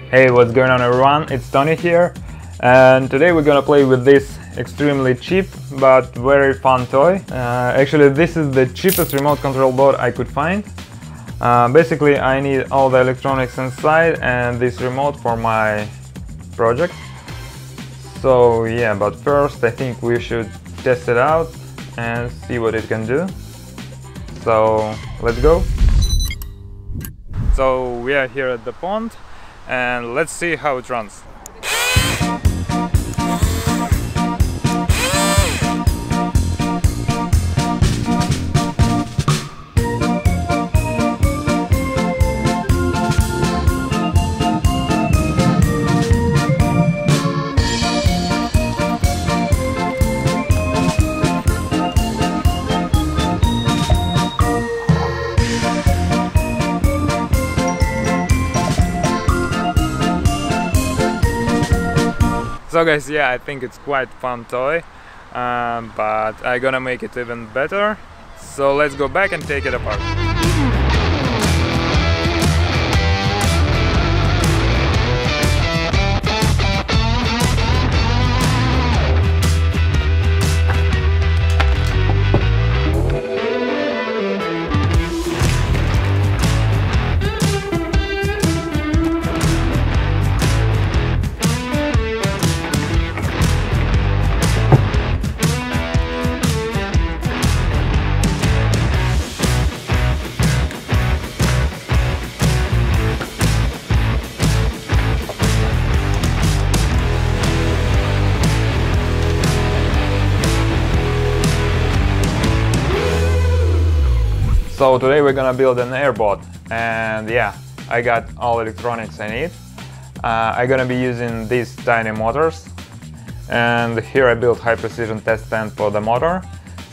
Hey, what's going on everyone? It's Tony here, and today we're gonna play with this extremely cheap but very fun toy. Actually, this is the cheapest remote control boat I could find. Basically, I need all the electronics inside and this remote for my project. So yeah, but first I think we should test it out and see what it can do. So let's go. So we are here at the pond and let's see how it runs. So guys, yeah, I think it's quite fun toy, but I'm gonna make it even better. So let's go back and take it apart. So today we're gonna build an airboat, and yeah, I got all electronics I need. I'm gonna be using these tiny motors, and here I built high precision test stand for the motor.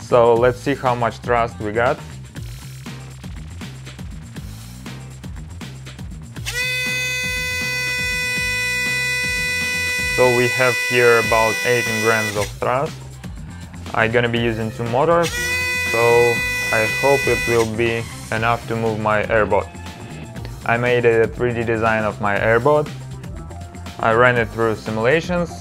So let's see how much thrust we got. So we have here about 18 grams of thrust. I'm gonna be using 2 motors, so I hope it will be enough to move my airboat. I made a 3D design of my airboat. I ran it through simulations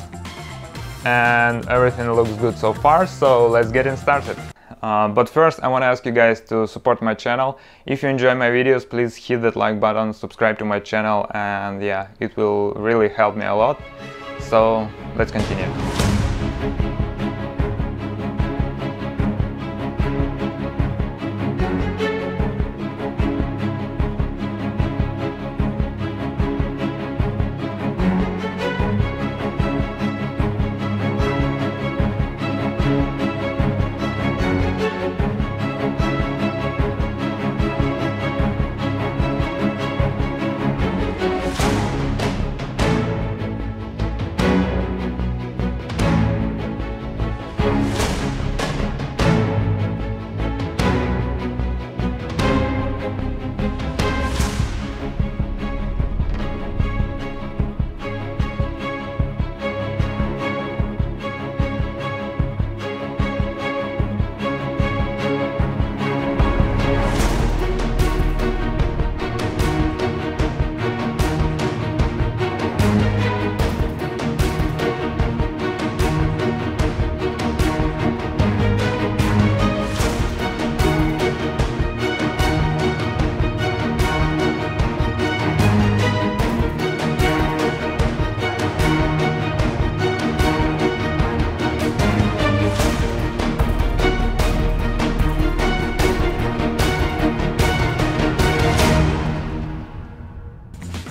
and everything looks good so far, so let's get it started. But first I want to ask you guys to support my channel. If you enjoy my videos, please hit that like button, subscribe to my channel, and yeah, it will really help me a lot. So let's continue.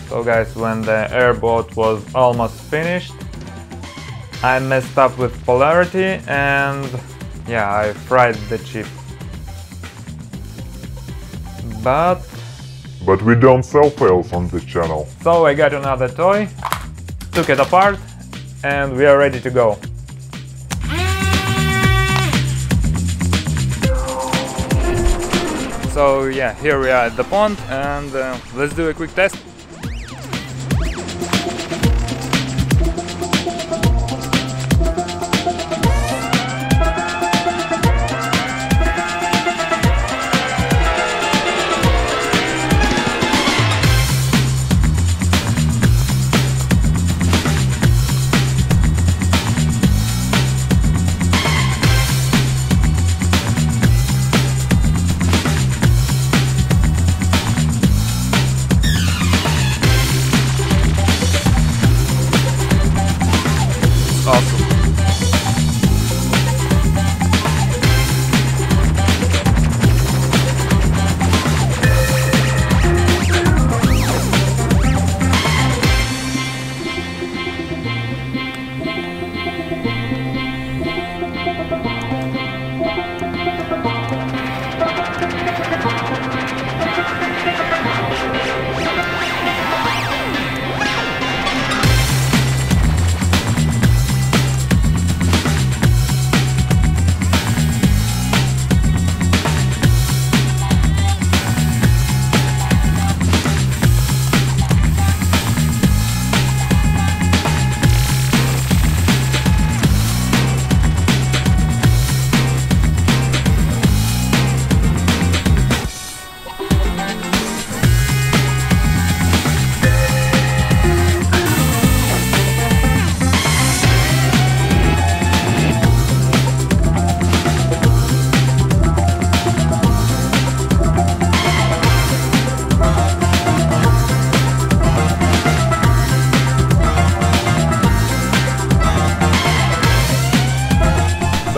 So guys, when the airboat was almost finished, I messed up with polarity and yeah, I fried the chip. But we don't sell fails on this channel. So I got another toy, took it apart, and we are ready to go. So yeah, here we are at the pond, and let's do a quick test.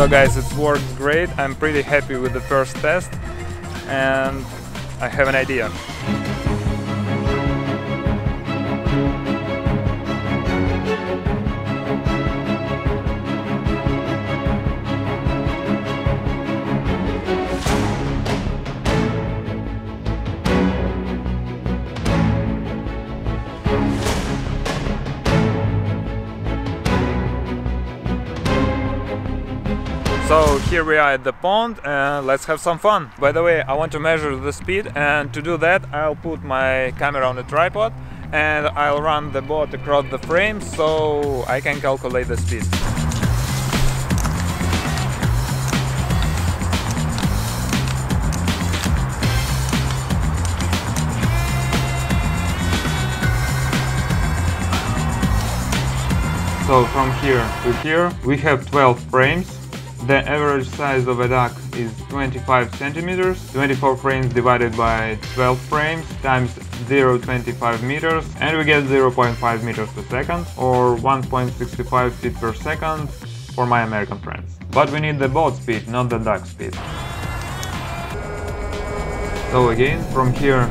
So guys, it works great. I'm pretty happy with the first test, and I have an idea. So here we are at the pond, and let's have some fun. By the way, I want to measure the speed, and to do that I'll put my camera on a tripod and I'll run the boat across the frame so I can calculate the speed. So from here to here we have 12 frames. The average size of a duck is 25 centimeters. 24 frames divided by 12 frames times 0.25 meters, and we get 0.5 meters per second, or 1.65 feet per second for my American friends. But we need the boat speed, not the duck speed. So again, from here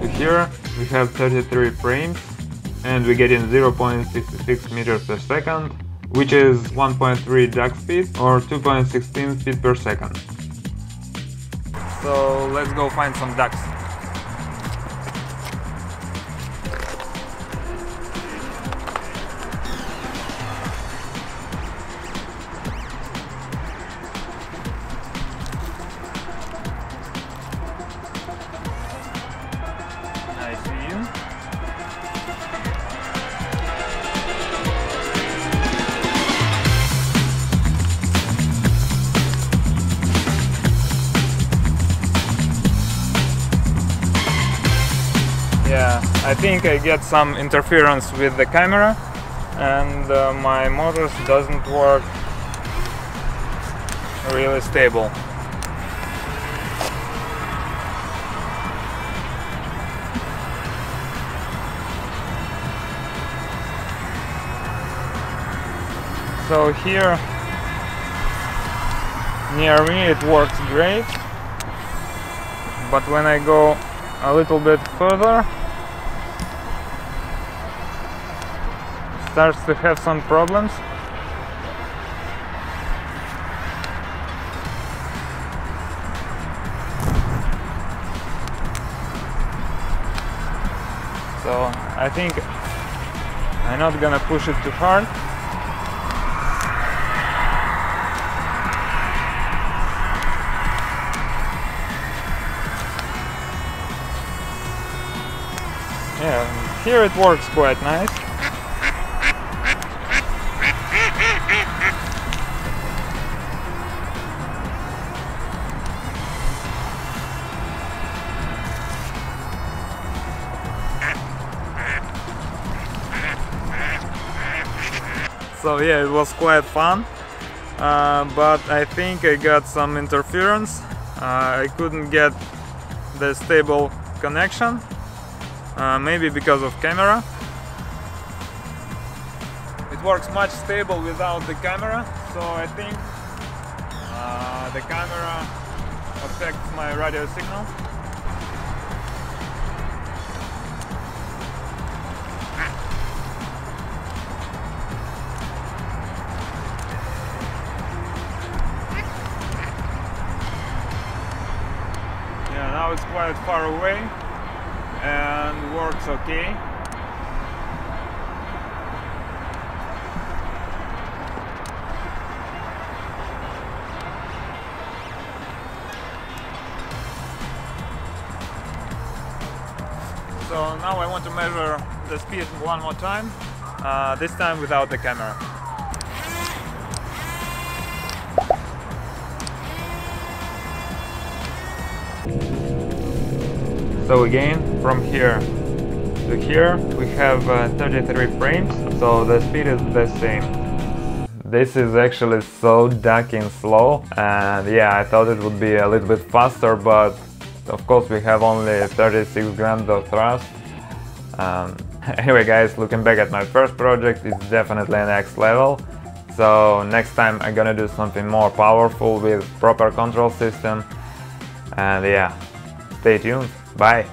to here we have 33 frames, and we get in 0.66 meters per second, which is 1.3 duck speed or 2.16 feet per second. So let's go find some ducks. I see you. Yeah, I think I get some interference with the camera, and my motors doesn't work really stable. So here near me it works great, but when I go a little bit further, starts to have some problems. So I think I'm not gonna push it too hard. Yeah, here it works quite nice. So yeah, it was quite fun, but I think I got some interference. I couldn't get the stable connection, maybe because of camera. It works much stable without the camera, so I think the camera affects my radio signal. Now it's quite far away and works okay. So now I want to measure the speed one more time, this time without the camera. So again, from here to here we have 33 frames, so the speed is the same. This is actually so ducking slow, and yeah, I thought it would be a little bit faster, but of course we have only 36 grams of thrust. Anyway guys, looking back at my first project, it's definitely next level. So next time I'm gonna do something more powerful with proper control system. And yeah, stay tuned. Bye.